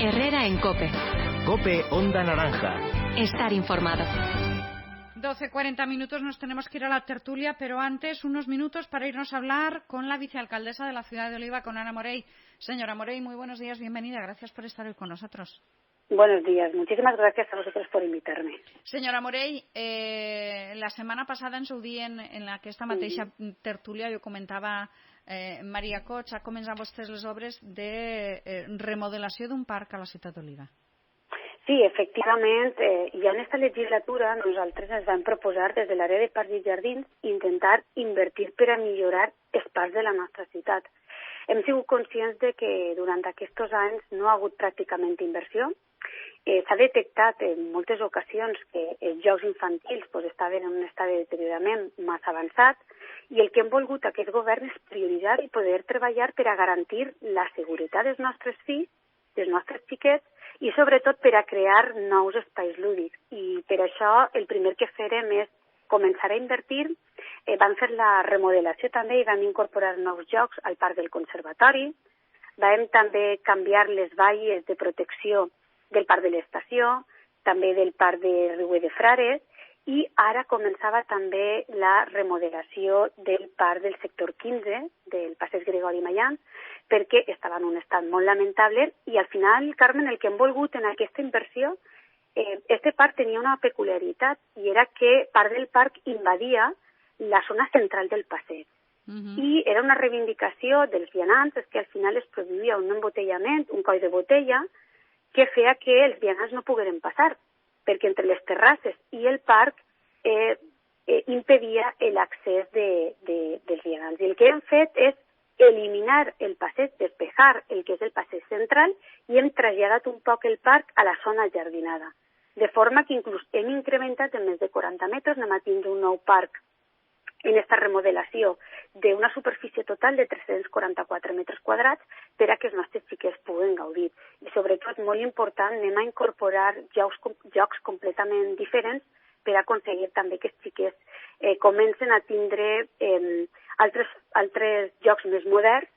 Herrera en COPE. COPE Onda Naranja. Estar informado. 12:40 minutos, nos tenemos que ir a la tertulia, pero antes unos minutos para irnos a hablar con la vicealcaldesa de la ciudad de Oliva, con Ana Morey. Señora Morey, muy buenos días, bienvenida, gracias por estar hoy con nosotros. Buenos días, muchísimas gracias a vosotros por invitarme. Senyora Morell, la setmana passada en seu dia en aquesta mateixa tertúlia jo comentava Maria Cots, ha començat vostès les obres de remodelació d'un parc a la ciutat d'Oliva. Sí, efectivament, ja en esta legislatura nosaltres ens vam proposar des de l'àrea de parcs i jardins intentar invertir per a millorar els parcs de la nostra ciutat. Hem sigut conscients de que durant aquests anys no ha hagut pràcticament inversió. S'ha detectat en moltes ocasions que els jocs infantils estaven en un estat de deteriorament massa avançat i el que hem volgut aquest govern és prioritzar i poder treballar per a garantir la seguretat dels nostres fills, dels nostres xiquets i sobretot per a crear nous espais lúdics. I per això el primer que farem és començar a invertir. Vam fer la remodelació també i vam incorporar nous jocs al parc del conservatori. Vam també canviar les valles de protecció del parc de l'estació, també del parc de Riuer de Frares, i ara començava també la remodelació del parc del sector 15, del passeig Gregori Maians, perquè estava en un estat molt lamentable i al final, Carmen, el que hem volgut en aquesta inversió, este parc tenia una peculiaritat i era que part del parc invadia la zona central del passeig. I era una reivindicació dels vianants, és que al final es produïa un embotellament, un coll de botella, que feia que els vianants no pogueren passar, perquè entre les terrasses i el parc impedia l'accés dels vianants. I el que hem fet és eliminar el passeig, despejar el que és el passeig central i hem traslladat un poc el parc a la zona jardinada. De forma que inclús hem incrementat en més de 40 metres, anem a tindre un nou parc en aquesta remodelació d'una superfície total de 344 metres quadrats per a que els nostres xiquets puguen gaudir. I sobretot, molt important, anem a incorporar jocs completament diferents per a aconseguir també que els xiquets comencen a tindre altres jocs més moderns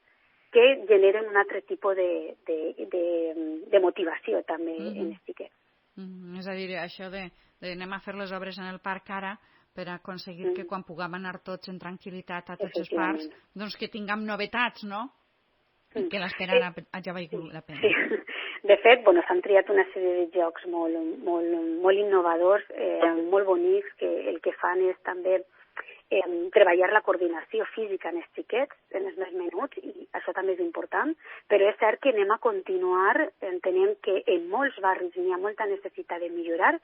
que generen un altre tipus de motivació també en els xiquets. És a dir, això de anem a fer les obres en el parc ara per aconseguir que quan puguem anar tots en tranquil·litat a tots els parcs, doncs que tinguem novetats, no? I que l'esperara hagi valgut la pena. Sí. De fet, s'han triat una sèrie de jocs molt innovadors, molt bonics, que el que fan és també treballar la coordinació física en els xiquets, en els més menuts, i això també és important, però és cert que anem a continuar, entenem que en molts barris hi ha molta necessitat de millorar.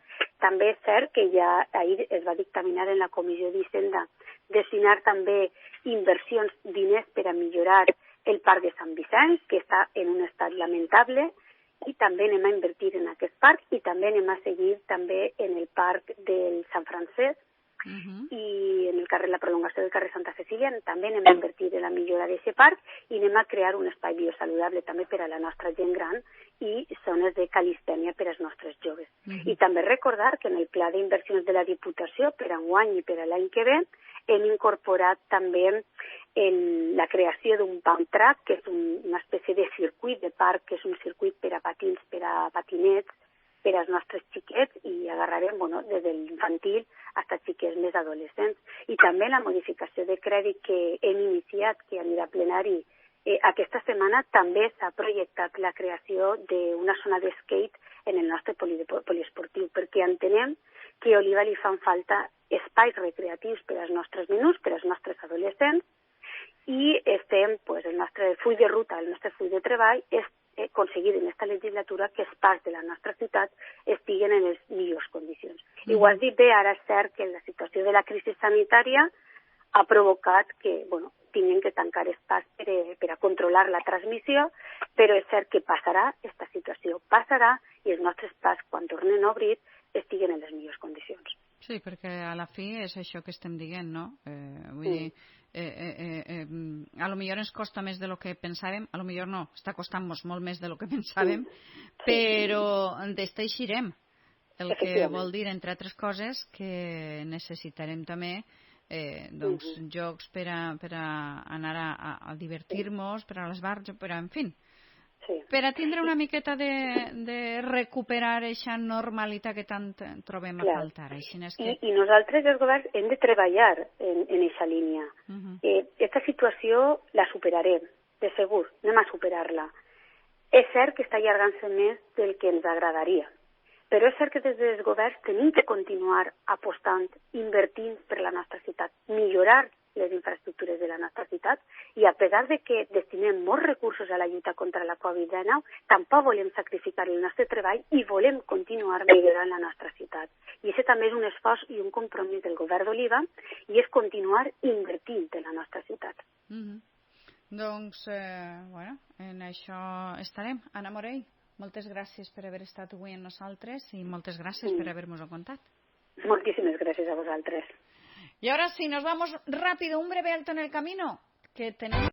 També és cert que ja ahir es va dictaminar en la Comissió d'Hisenda destinar també inversions, diners per a millorar el parc de Sant Vicenç, que està en un estat lamentable, i també anem a invertir en aquest parc i també anem a seguir també en el parc del Sant Francesc, i en la prolongació del carrer Santa Cecília també anem a invertir en la millora d'aquest parc i anem a crear un espai biosaludable també per a la nostra gent gran i zones de calistènia per als nostres joves. I també recordar que en el pla d'inversions de la Diputació per a enguany i per a l'any que ve hem incorporat també la creació d'un pump track, que és una espècie de circuit de parc, que és un circuit per a patins, per a patinets, per als nostres xiquets, i agarrarem des de l'infantil fins a xiquets més adolescents. I també la modificació de crèdit que hem iniciat, que anirà a plenari aquesta setmana, també s'ha projectat la creació d'una zona d'skate en el nostre poliesportiu, perquè entenem que a Oliva li fan falta espais recreatius per als nostres menuts, per als nostres adolescents, i estem, el nostre full de ruta, el nostre full de treball és aconseguir en aquesta legislatura que els parcs de la nostra ciutat estiguen en les millors condicions. I ho has dit bé, ara és cert que la situació de la crisi sanitària ha provocat que tinguin que tancar els parcs per a controlar la transmissió, però és cert que passarà, aquesta situació passarà, i els nostres parcs, quan tornen a obrir, estiguen en les millors condicions. Sí, perquè a la fi és això que estem dient, no? Vull dir, a lo millor ens costa més de lo que pensàvem, a lo millor no, està costant-nos molt més de lo que pensàvem, però d'eixirem, el que vol dir, entre altres coses, que necessitarem també jocs per a anar a divertir-nos, per a l'esbarjo, en fi. Sí. Per a tindre una miqueta de recuperar aquesta normalitat que tant trobem a faltar. Així és que... I nosaltres, els governs, hem de treballar en aquesta línia. Aquesta situació la superarem, de segur, anem a superar-la. És cert que està allargant-se més del que ens agradaria, però és cert que des dels governs tenim que continuar apostant, invertint per la nostra ciutat, millorar les infraestructures de la nostra ciutat, i a pesar de que destinem molts recursos a la lluita contra la Covid-19, tampoc volem sacrificar el nostre treball i volem continuar millorant la nostra ciutat. I aquest també és un esforç i un compromís del govern d'Oliva, i és continuar invertint en la nostra ciutat. Doncs, en això estarem. Anna Morell, moltes gràcies per haver estat avui amb nosaltres i moltes gràcies per haver-nos contat. Moltíssimes gràcies a vosaltres. Y ahora sí, nos vamos rápido, un breve alto en el camino, que tenemos...